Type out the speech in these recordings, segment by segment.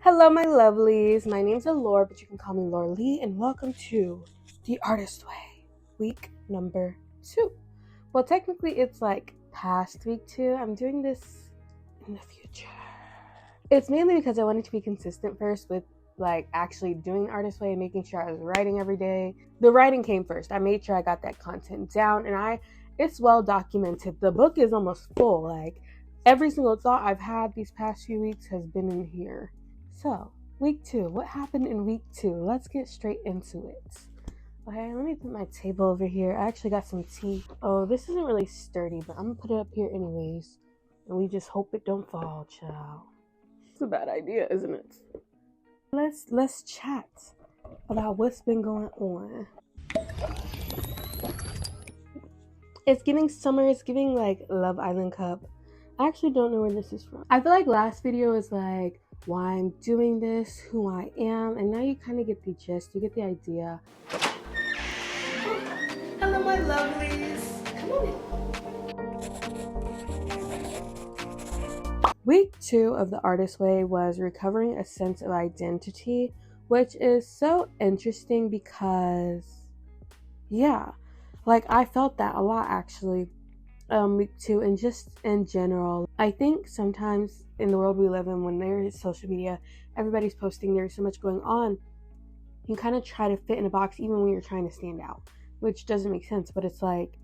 Hello, my lovelies. My name's Allure, but you can call me Laura Lee, and welcome to The Artist Way, week number 2. Well, technically, it's like past week 2. I'm doing this in the future. It's mainly because I wanted to be consistent first with like actually doing The Artist Way and making sure I was writing every day. The writing came first. I made sure I got that content down, and it's well documented. The book is almost full. Like every single thought I've had these past few weeks has been in here. So, week 2. What happened in week 2? Let's get straight into it. Okay, let me put my table over here. I actually got some tea. Oh, this isn't really sturdy, but I'm gonna put it up here anyways. And we just hope it don't fall, child. It's a bad idea, isn't it? Let's chat about what's been going on. It's giving summer. It's giving like Love Island Cup. I actually don't know where this is from. I feel like last video was like why I'm doing this, who I am, and now you kind of get the gist, you get the idea. Hello, my lovelies. Come on in. Week 2 of The Artist Way was recovering a sense of identity, which is so interesting because, yeah, like I felt that a lot actually. Week 2 and just in general. I think sometimes in the world we live in, when there is social media, everybody's posting, there's so much going on, you kind of try to fit in a box even when you're trying to stand out, which doesn't make sense, but it's like,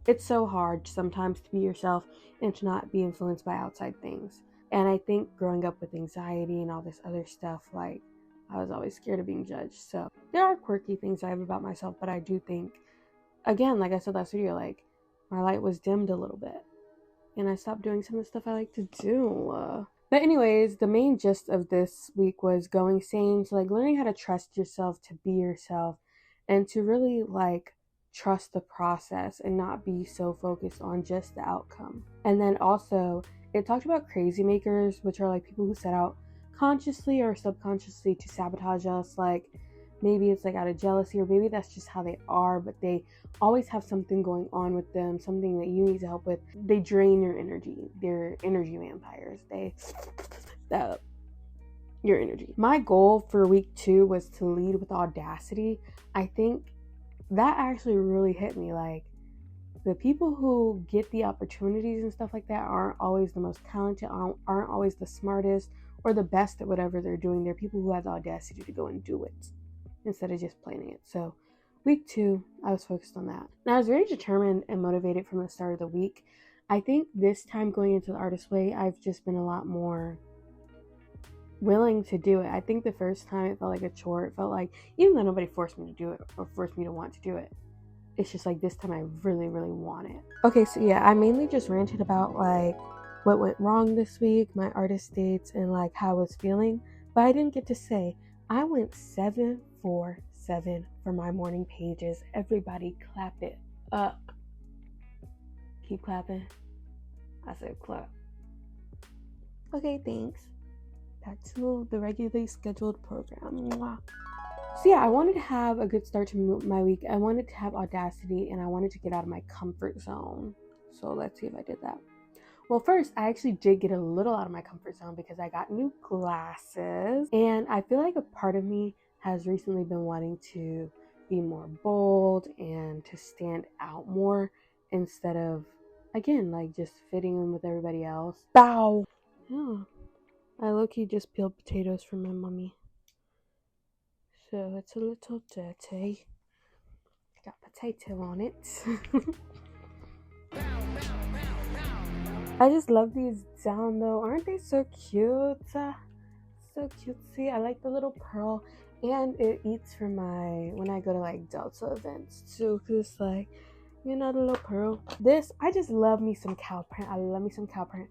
it's so hard sometimes to be yourself and to not be influenced by outside things. And I think growing up with anxiety and all this other stuff, like I was always scared of being judged. So there are quirky things I have about myself, but I do think, again, like I said last video, like my light was dimmed a little bit and I stopped doing some of the stuff I like to do. But anyways, the main gist of this week was going sane. So like learning how to trust yourself, to be yourself, and to really like trust the process and not be so focused on just the outcome. And then also it talked about crazy makers, which are like people who set out consciously or subconsciously to sabotage us. Like maybe it's like out of jealousy, or maybe that's just how they are, but they always have something going on with them, something that you need to help with. They drain your energy. They're energy vampires. Your energy. My goal for week 2 was to lead with audacity. I think that actually really hit me. Like the people who get the opportunities and stuff like that aren't always the most talented, aren't always the smartest or the best at whatever they're doing. They're people who have the audacity to go and do it instead of just planning it. So week 2, I was focused on that. And I was very determined and motivated from the start of the week. I think this time going into The Artist Way, I've just been a lot more willing to do it. I think the first time it felt like a chore. It felt like, even though nobody forced me to do it or forced me to want to do it, it's just like this time I really, really want it. Okay, so yeah, I mainly just ranted about like what went wrong this week, my artist dates, and like how I was feeling. But I didn't get to say I went 7 for 7 for my morning pages. Everybody clap it up. Keep clapping. I said clap. Okay, thanks. Back to the regularly scheduled program. Mwah. So yeah, I wanted to have a good start to my week. I wanted to have audacity and I wanted to get out of my comfort zone. So let's see if I did that. Well, first, I actually did get a little out of my comfort zone because I got new glasses. And I feel like a part of me has recently been wanting to be more bold and to stand out more instead of, again, like just fitting in with everybody else. Bow! Yeah. I low-key just peeled potatoes for my mommy. So it's a little dirty. Got potato on it. I just love these down though. Aren't they so cute? So cutesy. I like the little pearl. And it eats for when I go to like Delta events too. Cause it's like, you know, the little pearl. I just love me some cow print. I love me some cow print.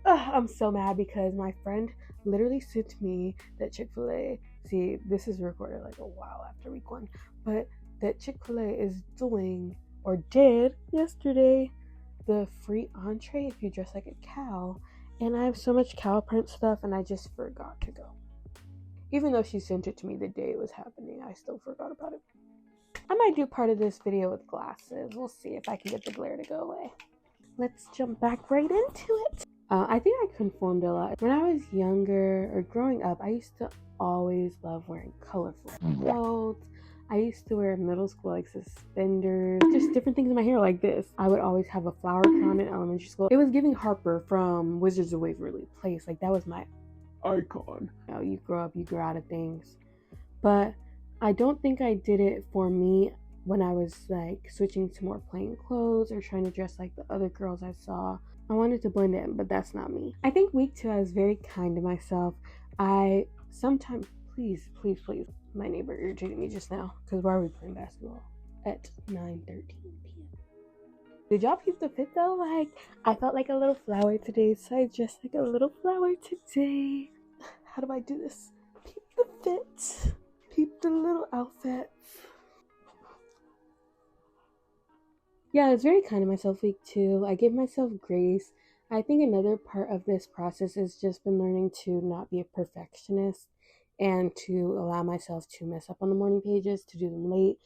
I'm so mad because my friend literally sent me that Chick-fil-A. See, this is recorded like a while after week 1. But that Chick-fil-A is doing, or did yesterday, the free entree if you dress like a cow. And I have so much cow print stuff and I just forgot to go. Even though she sent it to me the day it was happening, I still forgot about it. I might do part of this video with glasses. We'll see if I can get the glare to go away. Let's jump back right into it. I think I conformed a lot. When I was younger or growing up, I used to always love wearing colorful clothes. I used to wear in middle school like suspenders, just different things in my hair like this. I would always have a flower crown in elementary school. It was giving Harper from Wizards of Waverly Place. Like that was my icon. You know, you grow up, you grow out of things. But I don't think I did it for me when I was like switching to more plain clothes or trying to dress like the other girls I saw. I wanted to blend in, but that's not me. I think week 2 I was very kind to myself. I sometimes, please, my neighbor irritated me just now because why are we playing basketball at 9:13 p.m.? Did y'all peep the fit though? Like, I felt like a little flower today, so I dressed like a little flower today. How do I do this? Peep the fit. Peep the little outfit. Yeah, I was very kind to myself week 2. I gave myself grace. I think another part of this process has just been learning to not be a perfectionist and to allow myself to mess up on the morning pages, to do them late,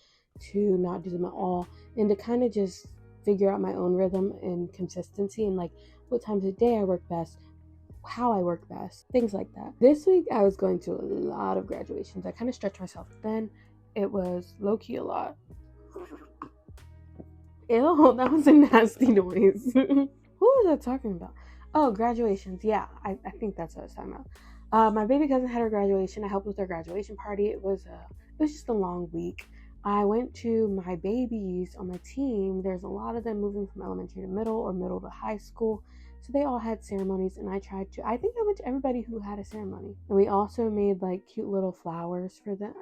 to not do them at all, and to kind of just figure out my own rhythm and consistency and like what times of day I work best, how I work best, things like that. This week I was going to a lot of graduations. I kind of stretched myself thin. It was low-key a lot. Ew, that was a nasty noise. Who was I talking about? Oh, graduations. Yeah, I think that's what I was talking about. My baby cousin had her graduation. I helped with her graduation party. It was just a long week. I went to my babies on my team. There's a lot of them moving from elementary to middle or middle to high school. So they all had ceremonies, and I think I went to everybody who had a ceremony. And we also made like cute little flowers for them.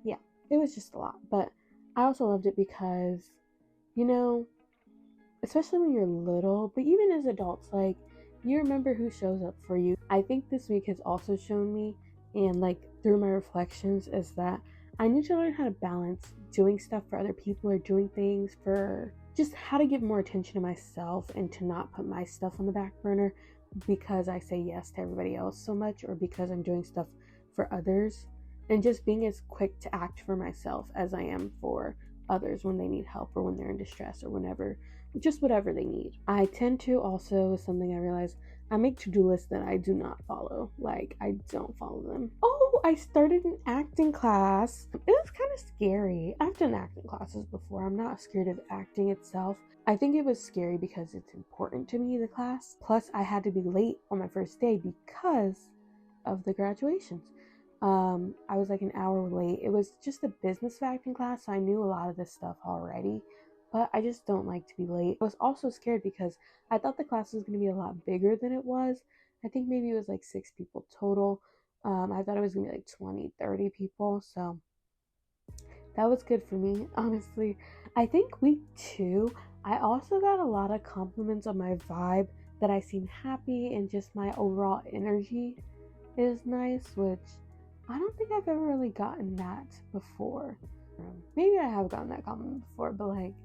It was just a lot. But I also loved it because, you know, especially when you're little, but even as adults, like, you remember who shows up for you. I think this week has also shown me, and like through my reflections, is that I need to learn how to balance doing stuff for other people or doing things for just how to give more attention to myself and to not put my stuff on the back burner because I say yes to everybody else so much or because I'm doing stuff for others, and just being as quick to act for myself as I am for others when they need help or when they're in distress or whenever, just whatever they need. I tend to also, something I realize, I make to-do lists that I do not follow. Like, I don't follow them. Oh, I started an acting class. It was kind of scary. I've done acting classes before. I'm not scared of acting itself. I think it was scary because it's important to me, the class. Plus, I had to be late on my first day because of the graduations. I was like an hour late. It was just a business acting class, so I knew a lot of this stuff already, but I just don't like to be late. I was also scared because I thought the class was going to be a lot bigger than it was. I think maybe it was like 6 people total. I thought it was going to be like 20, 30 people, so that was good for me, honestly. I think week 2, I also got a lot of compliments on my vibe, that I seem happy and just my overall energy is nice, which I don't think I've ever really gotten that before. Maybe I have gotten that compliment before, but like,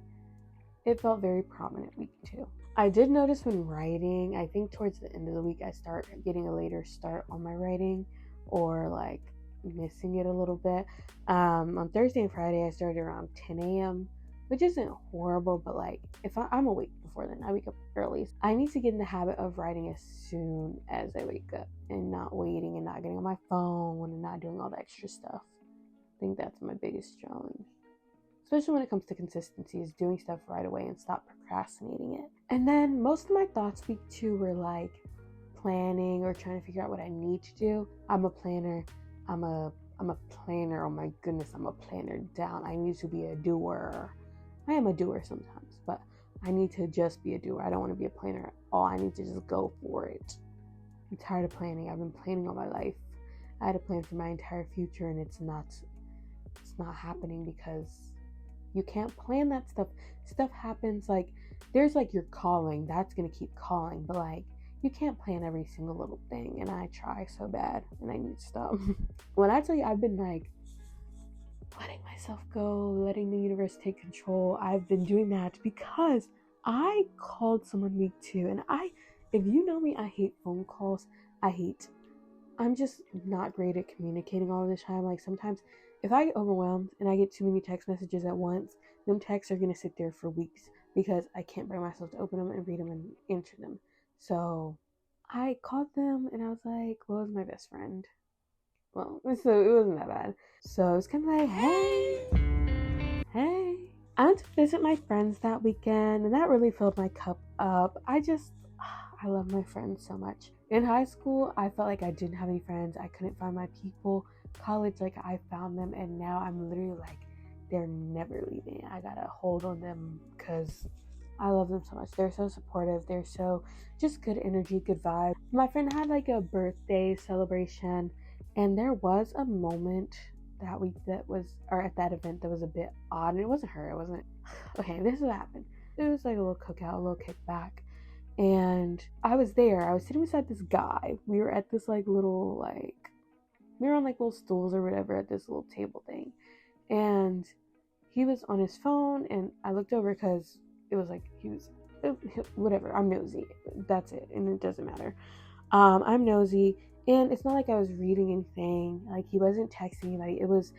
it felt very prominent week 2. I did notice when writing, I think towards the end of the week, I start getting a later start on my writing or like missing it a little bit. On Thursday and Friday, I started around 10 a.m., which isn't horrible, but like, if I'm awake before then, I wake up early. I need to get in the habit of writing as soon as I wake up and not waiting and not getting on my phone and not doing all the extra stuff. I think that's my biggest challenge, especially when it comes to consistency, is doing stuff right away and stop procrastinating it. And then most of my thoughts week 2 were like planning or trying to figure out what I need to do. I'm a planner. I'm a planner. Oh my goodness, I'm a planner down. I need to be a doer. I am a doer sometimes, but I need to just be a doer. I don't want to be a planner at all. I need to just go for it. I'm tired of planning. I've been planning all my life. I had a plan for my entire future, and it's not happening because you can't plan that stuff. Stuff happens, like, there's like your calling. That's going to keep calling, but like, you can't plan every single little thing, and I try so bad, and I need to stop. When I tell you I've been like letting myself go, letting the universe take control, I've been doing that because I called someone week 2, and if you know me, I hate phone calls. I'm just not great at communicating all the time. Like, sometimes if I get overwhelmed and I get too many text messages at once, them texts are going to sit there for weeks because I can't bring myself to open them and read them and answer them. So I called them and I was like, well, it was my best friend. Well, so it wasn't that bad. So it was kind of like, hey. I went to visit my friends that weekend, and that really filled my cup up. I love my friends so much. In high school, I felt like I didn't have any friends. I couldn't find my people. College, like, I found them, and now I'm literally like, they're never leaving. I gotta hold on them because I love them so much. They're so supportive. They're so just good energy, good vibe. My friend had like a birthday celebration, and there was a moment that week that was, or at that event, that was a bit odd. And it wasn't her. It wasn't. Okay, this is what happened. It was like a little cookout, a little kickback, and I was there. I was sitting beside this guy. We were at this like little like we were on like little stools or whatever at this little table thing, and he was on his phone, and I looked over because it was like he was whatever. I'm nosy. That's it, and it doesn't matter. I'm nosy, and it's not like I was reading anything. Like he wasn't texting anybody. It was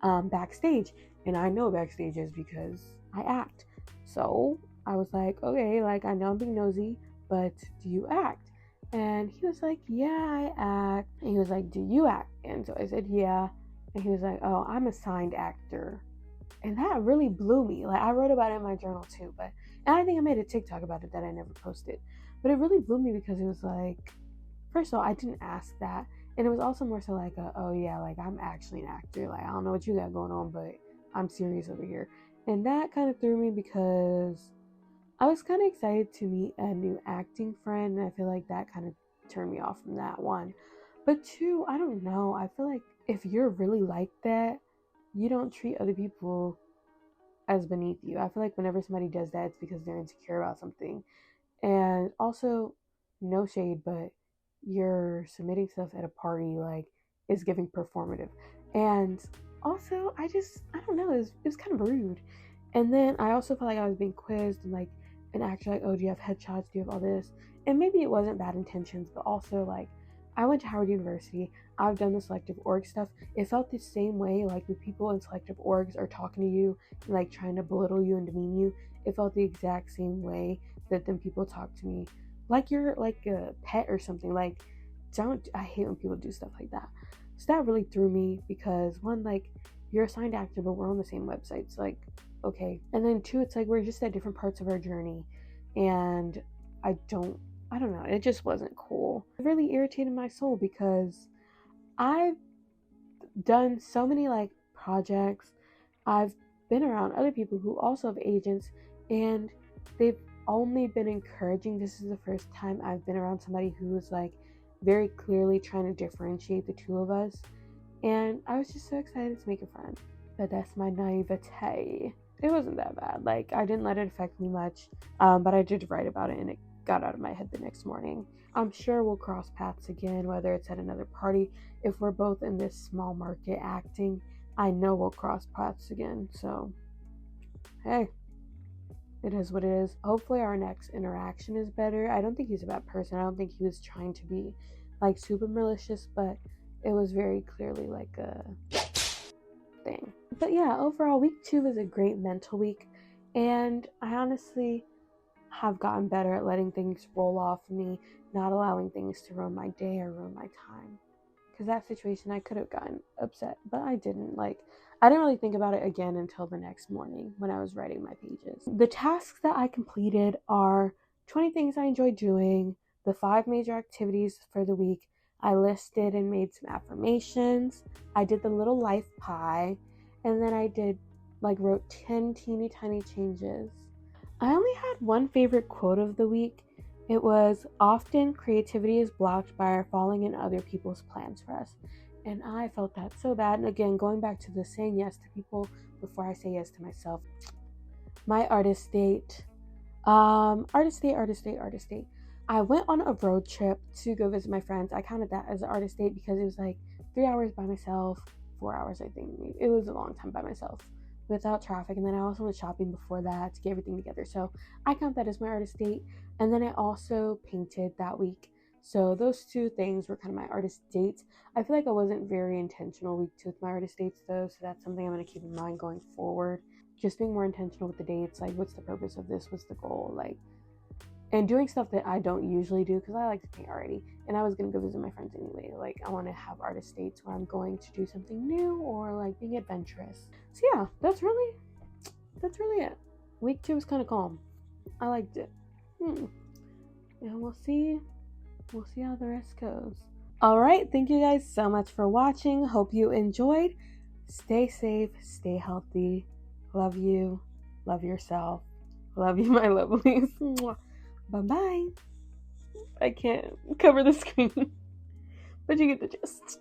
backstage, and I know backstage is because I act. So I was like, okay, like I know I'm being nosy, but do you act? And he was like, yeah, I act. And he was like, do you act? And so I said, yeah. And he was like, oh, I'm a signed actor. And that really blew me. Like I wrote about it in my journal too, and I think I made a TikTok about it that I never posted. But it really blew me because it was like, first of all, I didn't ask that. And it was also more so like, oh yeah, like I'm actually an actor. Like I don't know what you got going on, but I'm serious over here. And that kind of threw me because I was kind of excited to meet a new acting friend. And I feel like that kind of turned me off from that one. But two, I don't know. I feel like if you're really like that, you don't treat other people as beneath you. I feel like whenever somebody does that, it's because they're insecure about something. And also, no shade, but you're submitting stuff at a party like is giving performative. And also, I don't know, it was kind of rude. And then I also felt like I was being quizzed and like an actor like, oh, do you have headshots? Do you have all this? And maybe it wasn't bad intentions, but also like I went to Howard University. I've done the selective org stuff. It felt the same way, like the people in selective orgs are talking to you and like trying to belittle you and demean you. It felt the exact same way that then people talk to me like you're like a pet or something. Like, don't, I hate when people do stuff like that. So that really threw me because one, like, you're a signed actor, but we're on the same website. So like, okay. And then two, it's like we're just at different parts of our journey. And I don't know. It just wasn't cool. It really irritated my soul because I've done so many like projects. I've been around other people who also have agents, and they've only been encouraging. This is the first time I've been around somebody who was like very clearly trying to differentiate the two of us. And I was just so excited to make a friend. But that's my naivete. It wasn't that bad. Like, I didn't let it affect me much, but I did write about it and it got out of my head the next morning. I'm sure we'll cross paths again, whether it's at another party. If we're both in this small market acting, I know we'll cross paths again. So, hey, it is what it is. Hopefully our next interaction is better. I don't think he's a bad person. I don't think he was trying to be like super malicious, but it was very clearly like a thing. But yeah, overall, week 2 was a great mental week, and I honestly have gotten better at letting things roll off me, not allowing things to ruin my day or ruin my time. Because that situation, I could have gotten upset, but I didn't. Like, I didn't really think about it again until the next morning when I was writing my pages. The tasks that I completed are 20 things I enjoy doing, the 5 major activities for the week. I listed and made some affirmations. I did the little life pie, and then I did wrote 10 teeny tiny changes. I only had one favorite quote of the week. It was, often creativity is blocked by our falling in other people's plans for us. And I felt that so bad. And again, going back to the saying yes to people before I say yes to myself. My artist date. Artist date. I went on a road trip to go visit my friends. I counted that as an artist date because it was like 3 hours by myself, 4 hours, I think. It was a long time by myself without traffic. And then I also went shopping before that to get everything together. So I count that as my artist date. And then I also painted that week. So those 2 things were kind of my artist dates. I feel like I wasn't very intentional week 2 with my artist dates though. So that's something I'm going to keep in mind going forward. Just being more intentional with the dates. Like, what's the purpose of this? What's the goal? Like, and doing stuff that I don't usually do because I like to paint already. And I was gonna go visit my friends anyway. Like, I want to have artist dates where I'm going to do something new or like being adventurous. So yeah, that's really it. Week 2 was kind of calm. I liked it. And we'll see how the rest goes. All right, thank you guys so much for watching. Hope you enjoyed. Stay safe, stay healthy. Love you. Love yourself. Love you, my lovelies. Bye-bye. I can't cover the screen, but you get the gist.